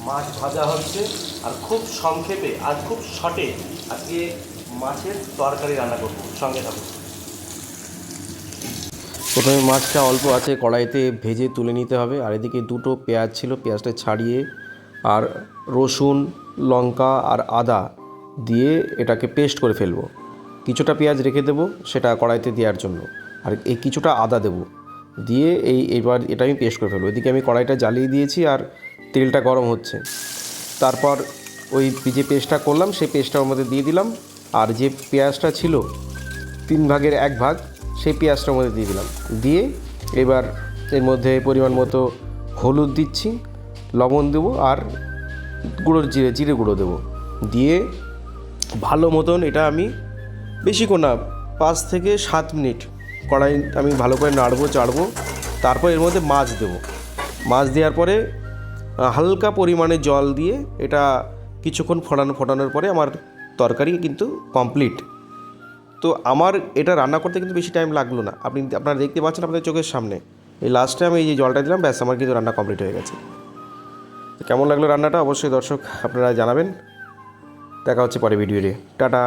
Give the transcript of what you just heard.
মাছ ভাজা হচ্ছে। আর খুব সংক্ষেপে আর খুব শর্টে আজকে মাছের তরকারি রান্না করব, সঙ্গে থাকুন। প্রথমে মাছটা অল্প আছে কড়াইতে ভেজে তুলে নিতে হবে। আর এদিকে দুটো পেঁয়াজ ছিল, পেঁয়াজটা ছাড়িয়ে আর রসুন, লঙ্কা আর আদা দিয়ে এটাকে পেস্ট করে ফেলবো। কিছুটা পেঁয়াজ রেখে দেবো সেটা কড়াইতে দেওয়ার জন্য, আর এই কিছুটা আদা দেবো, দিয়ে এইবার এটা আমি পেস্ট করে ফেলবো। এদিকে আমি কড়াইটা জ্বালিয়ে দিয়েছি আর তেলটা গরম হচ্ছে। তারপর ওই যে পেস্টটা করলাম সেই পেস্টটা ওর মধ্যে দিয়ে দিলাম, আর যে পেঁয়াজটা ছিল 1/3 ভাগ সেই পেঁয়াজটার মধ্যে দিয়ে দিলাম। দিয়ে এবার এর মধ্যে পরিমাণ মতো হলুদ দিচ্ছি, লবণ দেবো আর জিরে গুঁড়ো দেবো। দিয়ে ভালো মতন এটা আমি বেশিক্ষণ না 5 থেকে 7 মিনিট কড়াই আমি ভালো করে নাড়বো চাড়বো। তারপর এর মধ্যে মাছ দেবো। মাছ দেওয়ার পরে হালকা পরিমাণে জল দিয়ে এটা কিছুক্ষণ ফোটানোর পরে আমার তরকারি কিন্তু কমপ্লিট। তো আমার এটা রান্না করতে কিন্তু বেশি টাইম লাগলো না, আপনারা দেখতে পাচ্ছেন আপনাদের চোখের সামনে। এই লাস্টে আমি এই যে জলটা দিলাম, ব্যাস আমার কিন্তু রান্না কমপ্লিট হয়ে গেছে। তো কেমন লাগলো রান্নাটা অবশ্যই দর্শক আপনারা জানাবেন। দেখা হচ্ছে পরে ভিডিওতে। টাটা।